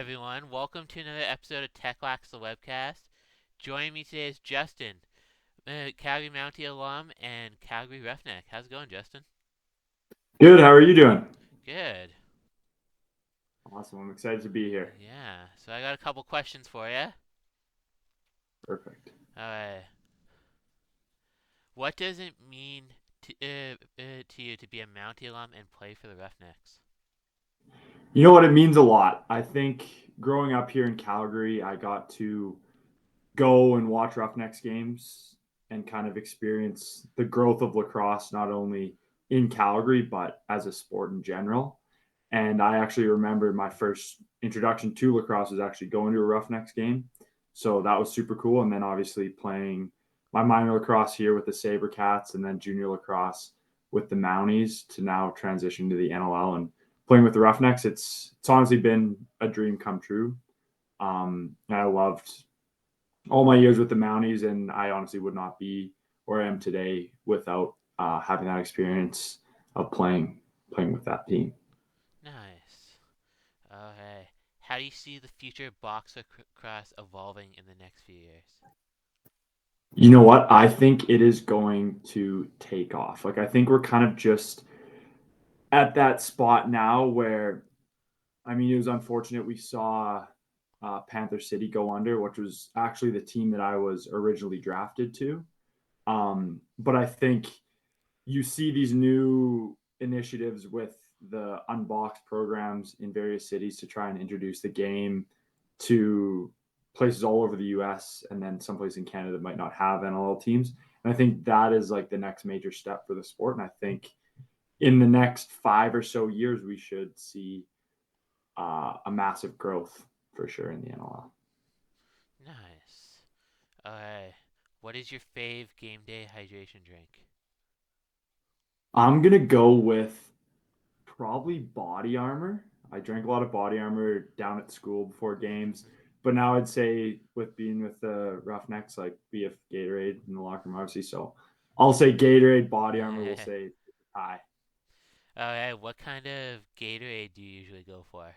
everyone? Welcome to another episode of Tech-Lax, the Webcast. Joining me today is Justin, Calgary Mountie alum and Calgary Roughneck. How's it going, Justin? Good. How are you doing? Good. Awesome. I'm excited to be here. Yeah. So I got a couple questions for you. Perfect. Uh, what does it mean to you to be a Mountie alum and play for the Roughnecks? You know what? It means a lot. I think growing up here in Calgary, I got to go and watch Roughnecks games and kind of experience the growth of lacrosse, not only in Calgary, but as a sport in general. And I actually remember my first introduction to lacrosse was actually going to a Roughnecks game. So that was super cool. And then obviously playing my minor lacrosse here with the Sabercats and then junior lacrosse with the Mounties to now transition to the NLL and playing with the Roughnecks. It's honestly been a dream come true. And I loved all my years with the Mounties, and I honestly would not be where I am today without having that experience of playing with that team. Nice. Okay. How do you see the future of box lacrosse evolving in the next few years? You know what? I think it is going to take off. Like I think we're kind of just at that spot now where I mean it was unfortunate we saw Panther City go under, which was actually the team that I was originally drafted to. But I think you see these new initiatives with the unboxed programs in various cities to try and introduce the game to places all over the US and then someplace in Canada that might not have NLL teams. And I think that is like the next major step for the sport. And I think in the next 5 or so years, we should see a massive growth for sure in the NLL. Nice. Okay. What is your fave game day hydration drink? I'm going to go with probably body armor. I drank a lot of body armor down at school before games, but now I'd say with being with the Roughnecks, like BF Gatorade in the locker room, obviously. So I'll say Gatorade, body armor. We'll say high. Okay, what kind of Gatorade do you usually go for?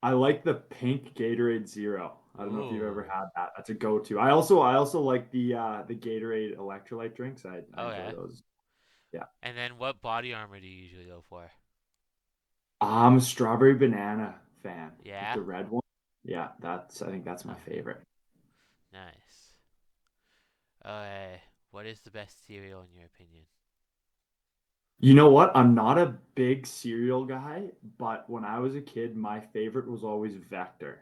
I like the pink Gatorade Zero. I don't know if you've ever Ooh. had that. That's a go-to. I also like the Gatorade electrolyte drinks. I enjoy Okay. those. Yeah. And then what body armor do you usually go for? I'm a strawberry banana fan. Like Yeah? the red one. Yeah, that's I think that's my Huh. favorite. Nice. Okay. What is the best cereal in your opinion? You know what? I'm not a big cereal guy, but when I was a kid, my favorite was always Vector.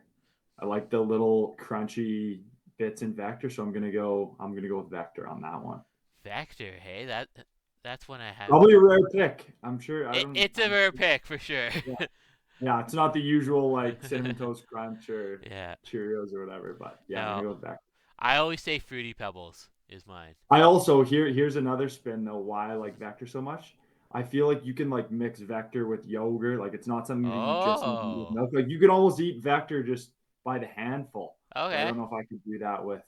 I like the little crunchy bits in Vector, so I'm gonna go with Vector on that one. Vector, hey? That's one I haven't. Probably a rare pick. I'm sure I don't It's a rare pick for sure. yeah. Yeah, it's not the usual like cinnamon toast crunch or Yeah. Cheerios or whatever, but yeah, I'm gonna No. go with Vector. I always say Fruity Pebbles is mine. I also here's another spin though why I like Vector so much. I feel like you can like mix Vector with yogurt. Like it's not something that you just need to eat with Oh. milk. Like you could almost eat Vector just by the handful. But I Okay. don't know if I could do that with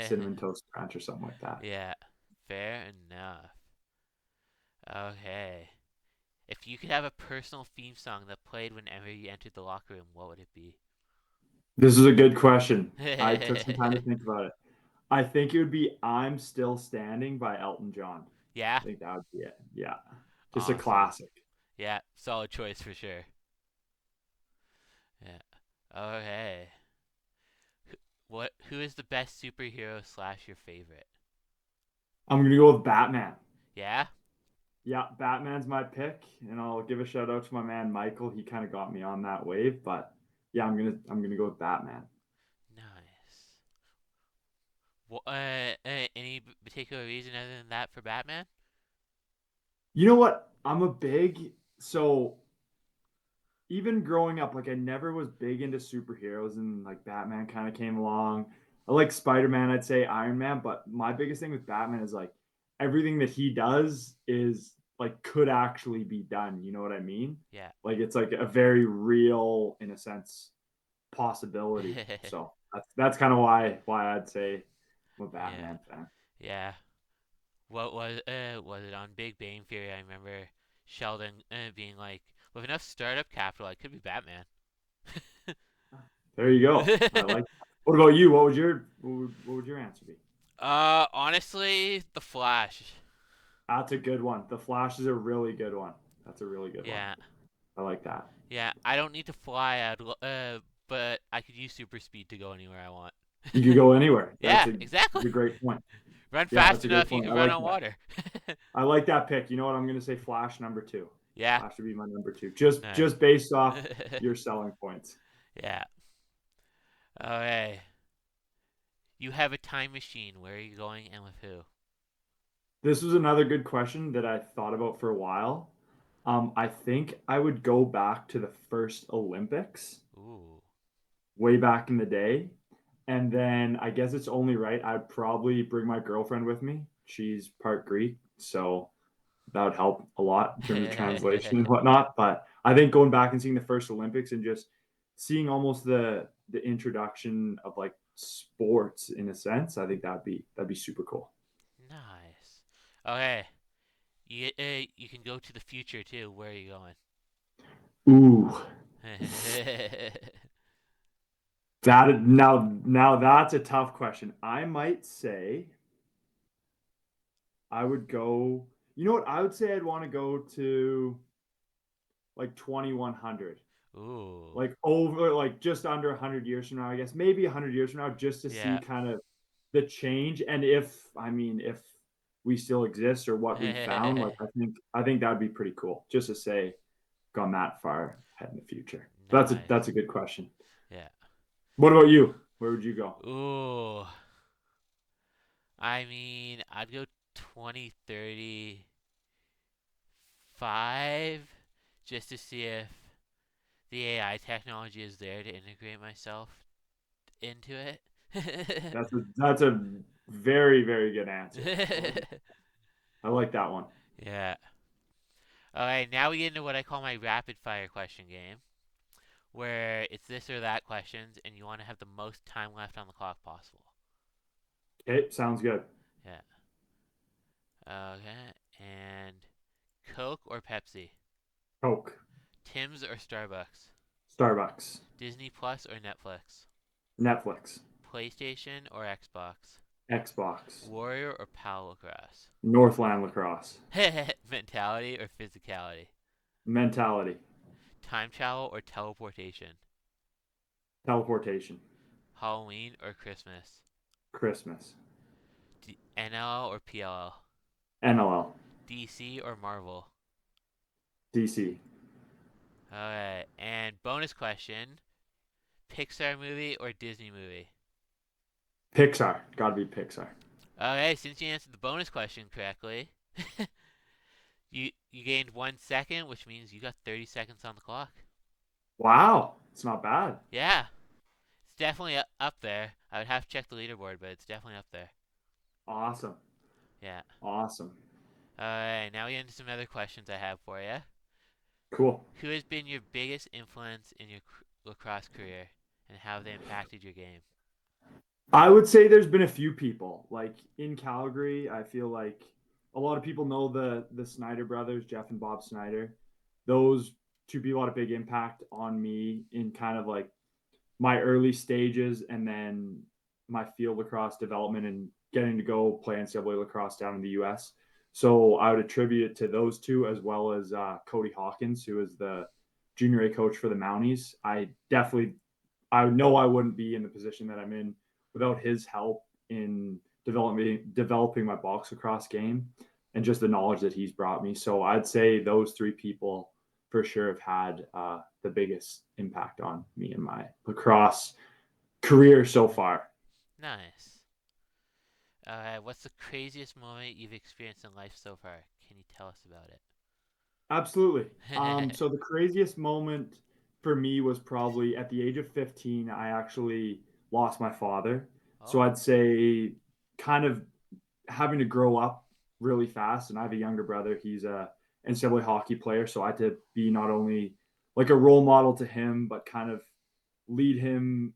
cinnamon toast crunch or something like that. Yeah. Fair enough. Okay. If you could have a personal theme song that played whenever you entered the locker room, what would it be? This is a good question. I took some time to think about it. I think it would be "I'm Still Standing" by Elton John. Yeah? I think that would be it. Yeah, just a Awesome. classic. Yeah, solid choice for sure. Yeah. Okay. Who is the best superhero slash your favorite? I'm gonna go with Batman. Yeah? Yeah, Batman's my pick, and I'll give a shout out to my man Michael. He kind of got me on that wave, but yeah, I'm gonna go with Batman. Nice. Any particular reason other than that for Batman? You know what? I'm a big so even growing up, like I never was big into superheroes, and like Batman kind of came along. I like Spider-Man, I'd say Iron Man, but my biggest thing with Batman is like everything that he does is like could actually be done. You know what I mean? Yeah. Like it's like a very real, in a sense, possibility. So that's kind of why I'd say I'm a Yeah. Batman fan. Yeah. What was it on Big Bang Theory? I remember Sheldon being like, with enough startup capital, I could be Batman. There you go. I like that. What about you? What would your answer be? Honestly, the Flash. That's a good one. The Flash is a really good one. That's a really good one. Yeah, I like that. yeah. I don't need to fly but I could use super speed to go anywhere I want. You could go anywhere. That's Yeah, a exactly. that's a great point. Run Yeah, fast that's a great enough, you point. can I run like on that. water. I like that pick. You know what? I'm going to say Flash number two. Yeah. Flash would be my number two. Just Nice. based off your selling points. Yeah. Okay. You have a time machine. Where are you going and with who? This was another good question that I thought about for a while. I think I would go back to the first Olympics Ooh. way back in the day. And then I guess it's only right. I'd probably bring my girlfriend with me. She's part Greek, so that would help a lot in terms of translation and whatnot. But I think going back and seeing the first Olympics and just seeing almost the introduction of like sports in a sense, I think that'd be super cool. Nice. Okay. You can go to the future too. Where are you going? Ooh, now that's a tough question. I might say I would go. You know what? I would say I'd want to go to like 2100, Ooh. like over like just under 100 years from now, I guess maybe 100 years from now, just to see Yeah. kind of the change and if we still exist or what we found. Like I think that would be pretty cool just to say gone that far ahead in the future. That's a Nice. good question. Yeah. What about you? Where would you go? Ooh. I mean, I'd go 2035 just to see if the AI technology is there to integrate myself into it. That's a very very good answer. I like that one. Yeah. Alright, now we get into what I call my rapid fire question game, where it's this or that questions, and you want to have the most time left on the clock possible. Okay, sounds good. Yeah. Okay. And Coke or Pepsi? Coke, Tim's or Starbucks? Starbucks, Disney Plus or Netflix? Netflix, PlayStation or Xbox? Xbox, Warrior or Pal Lacrosse? Northland Lacrosse, Mentality or physicality? mentality, Time travel or teleportation? teleportation, Halloween or Christmas? Christmas, NLL or PLL? NLL, DC or Marvel? DC, Alright, and bonus question Pixar movie or Disney movie? Pixar. Gotta be Pixar. Okay, since you answered the bonus question correctly, you gained 1 second, which means you got 30 seconds on the clock. Wow, it's not bad. Yeah, it's definitely up there. I would have to check the leaderboard, but it's definitely up there. Awesome, Yeah. awesome, Alright, now we get into some other questions I have for you. cool. Who has been your biggest influence in your lacrosse career, and how have they impacted your game? I would say there's been a few people like in Calgary. I feel like a lot of people know the Snyder brothers, Jeff and Bob Snyder. Those two people had a big impact on me in kind of like my early stages and then my field lacrosse development and getting to go play NCAA lacrosse down in the US. So I would attribute it to those two as well as Cody Hawkins, who is the junior A coach for the Mounties. I know I wouldn't be in the position that I'm in without his help in developing my box lacrosse game and just the knowledge that he's brought me. So I'd say those three people for sure have had the biggest impact on me and my lacrosse career so far. Nice. What's the craziest moment you've experienced in life so far? Can you tell us about Absolutely. it? So the craziest moment for me was probably at the age of 15. I actually lost my father. So Oh, I'd say kind of having to grow up really fast. And I have a younger brother. He's a NCAA hockey player. So I had to be not only like a role model to him, but kind of lead him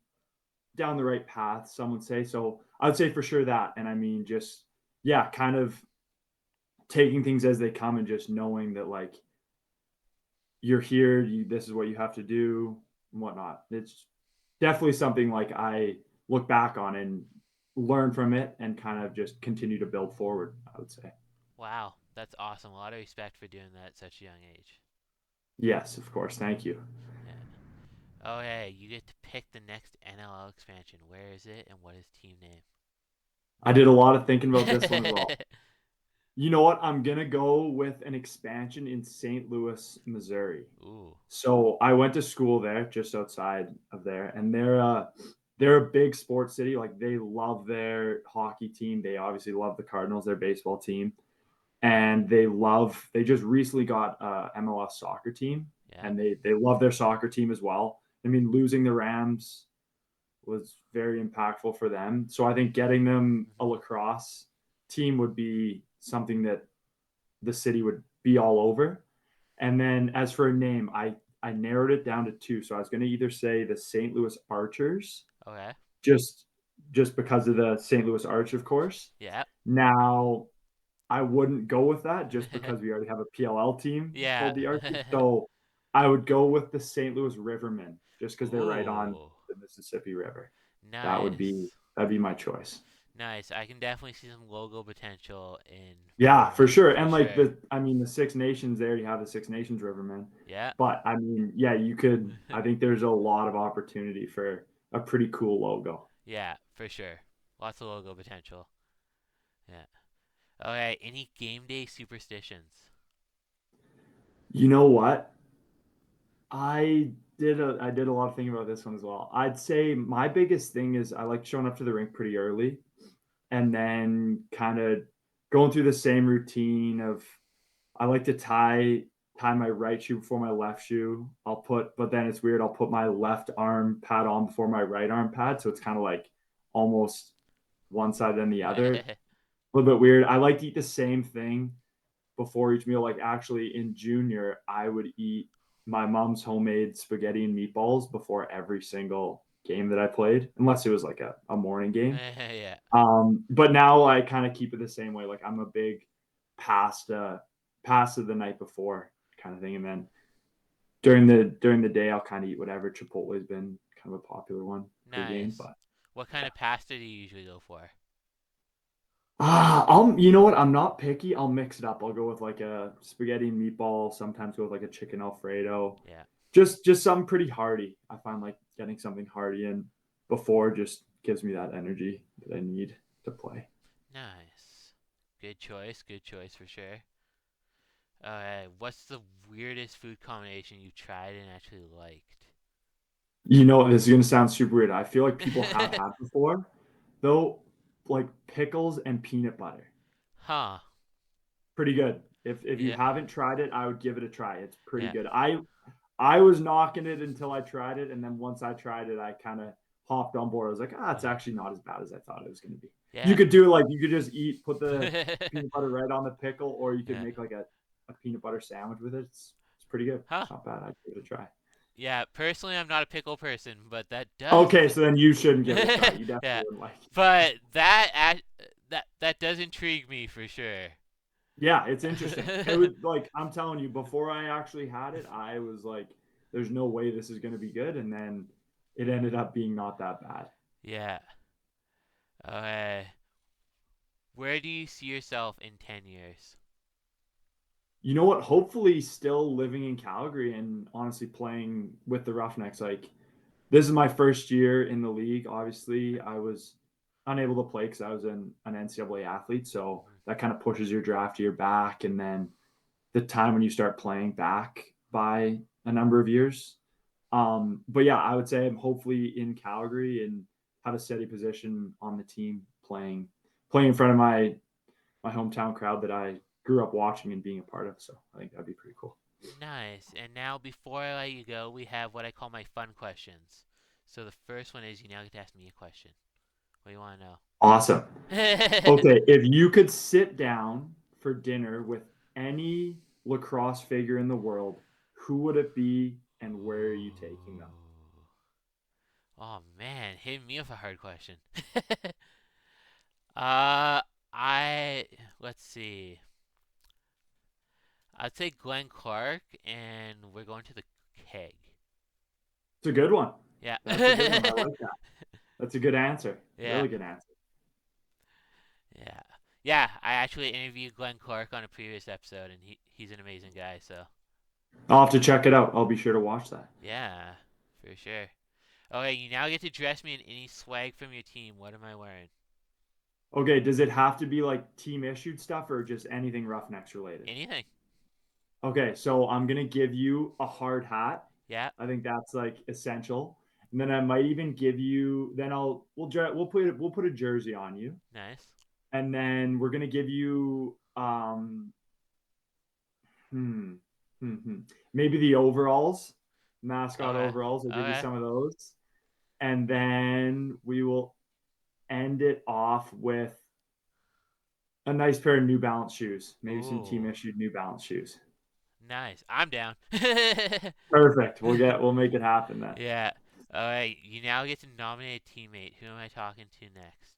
down the right path, some would say. So I'd say for sure that. And I mean, just, yeah, kind of taking things as they come and just knowing that like you're here, this is what you have to do and whatnot. It's definitely something like I look back on and learn from it and kind of just continue to build forward, I would say. Wow, that's awesome. A lot of respect for doing that at such a young age. Yes, of course. Thank you. Yeah. Oh, hey, you get to pick the next NLL expansion. Where is it and what is team name? I did a lot of thinking about this one as well. You know what? I'm going to go with an expansion in St. Louis, Missouri. Ooh. So I went to school there, just outside of there, and they're a big sports city. Like they love their hockey team. They obviously love the Cardinals, their baseball team, and they just recently got a MLS soccer team, Yeah. and they love their soccer team as well. I mean, losing the Rams was very impactful for them. So I think getting them a Hmm. lacrosse team would be something that the city would be all over. And then as for a name, I narrowed it down to two. So I was going to either say the St. Louis Archers, Okay. just just because of the St. Louis Arch, of course. Yeah. Now I wouldn't go with that just because we already have a PLL team Yeah. called the Archers. So I would go with the St. Louis Rivermen just because they're right on Ooh. the Mississippi River. That would be Nice. that'd be my choice. Nice. I can definitely see some logo potential in Yeah, for Riverman sure. for And like sure. the Six Nations, they already have the Six Nations Rivermen. Yeah. But I mean, yeah, you could. I think there's a lot of opportunity for a pretty cool logo. Yeah, for sure. Lots of logo potential. Yeah. Okay, any game day superstitions? You know what? I did a lot of thinking about this one as well. I'd say my biggest thing is I like showing up to the rink pretty early and then kind of going through the same routine of I like to tie my right shoe before my left shoe. But then it's weird. I'll put my left arm pad on before my right arm pad, so it's kind of like almost one side than the other. A little bit weird. I like to eat the same thing before each meal. Like actually in junior, I would eat my mom's homemade spaghetti and meatballs before every single game that I played, unless it was like a morning game. Yeah. But now I kind of keep it the same way. Like I'm a big pasta, pasta the night before kind of thing, and then during the day I'll kind of eat whatever. Chipotle's been kind of a popular one pre-game, Nice. but What kind yeah. of pasta do you usually go for? You know what? I'm not picky. I'll mix it up. I'll go with like a spaghetti and meatball. Sometimes go with like a chicken Alfredo. Yeah. Just something pretty hearty. I find like getting something hearty in before just gives me that energy that I need to play. Nice. Good choice. Good choice for sure. What's the weirdest food combination you tried and actually liked? You know, this is gonna sound super weird. I feel like people have had before, though, like pickles and peanut butter. Huh. Pretty good. If you Yeah. haven't tried it, I would give it a try. It's pretty Yeah. good. I was knocking it until I tried it, and then once I tried it, I kind of hopped on board. I was like, ah, it's Uh, actually not as bad as I thought it was gonna be. You yeah. could do like you could just put the peanut butter right on the pickle, or you could Yeah. make like a peanut butter sandwich with it. It's pretty good. Huh. It's not bad. I'd give it a try. Yeah. Personally, I'm not a pickle person, but that does. Okay, so then you shouldn't give it a try. You definitely Yeah. wouldn't like it. But that does intrigue me for sure. Yeah, it's interesting. It was like I'm telling you, before I actually had it, I was like, "There's no way this is going to be good," and then it ended up being not that bad. Yeah. Okay. Where do you see yourself in 10 years? You know what? Hopefully, still living in Calgary and honestly playing with the Roughnecks. Like this is my first year in the league. Obviously, I was unable to play because I was an NCAA athlete, so Hmm. that kind of pushes your draft year back, and then the time when you start playing back by a number of years. But yeah, I would say I'm hopefully in Calgary and have a steady position on the team playing in front of my hometown crowd that I grew up watching and being a part of. So I think that'd be pretty cool. Nice. And now, before I let you go, we have what I call my fun questions. So the first one is you now get to ask me a question. What do you want Awesome. to know? Okay, if you could sit down for dinner with any lacrosse figure in the world, who would it be and where are you taking them? Ooh. Oh man, hit me with a hard question. uh, I let's see. I'd say Glenn Clark, and we're going to the keg. It's a good one. Yeah. That's a good one. I like that. That's a good answer. Yeah. Really good answer. Yeah. Yeah, I actually interviewed Glenn Clark on a previous episode, and he's an amazing guy. So I'll have to check it out. I'll be sure to watch that. yeah, for sure. Okay, you now get to dress me in any swag from your team. What am I wearing? Okay, does it have to be like team issued stuff or just anything Roughnecks related? Anything. Okay, so I'm gonna give you a hard hat. Yeah. I think that's like essential. And then I might even give you. Then we'll put a jersey on you, Nice. and then we're gonna give you hmm, maybe the overalls, mascot Okay. overalls. I'll give you Okay. some of those, and then we will end it off with a nice pair of New Balance shoes, maybe some team Ooh. issued New Balance shoes. Nice. I'm down. Perfect. We'll make it happen then. Yeah. All right. You now get to nominate a teammate. Who am I talking to next?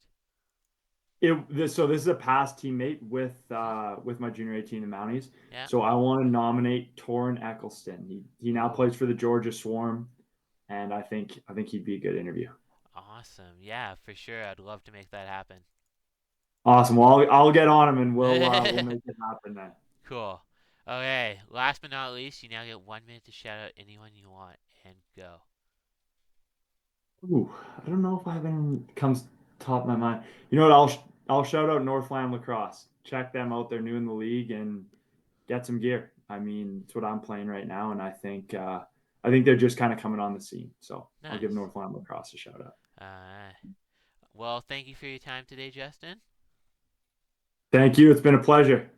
So this is a past teammate Hmm. with my junior 18 the Mounties. Yeah. So I want to nominate Torrin Eccleston. He now Ooh. plays for the Georgia Swarm, and I think he'd be a good interview. Awesome. Yeah, for sure. I'd love to make that happen. Awesome. Well, I'll get on him and we'll make it happen then. Cool. Okay. Last but not least, you now get 1 minute to shout out anyone you want and go. Ooh, I don't know if I have any comes top of my mind. You know what? I'll shout out Northland Lacrosse. Check them out. They're new in the league and get some gear. I mean, it's what I'm playing right now, and I think they're just kind of coming on the scene. So I'll give Nice. Northland Lacrosse a shout out. Uh, well, thank you for your time today, Justin. Thank you. It's been a pleasure.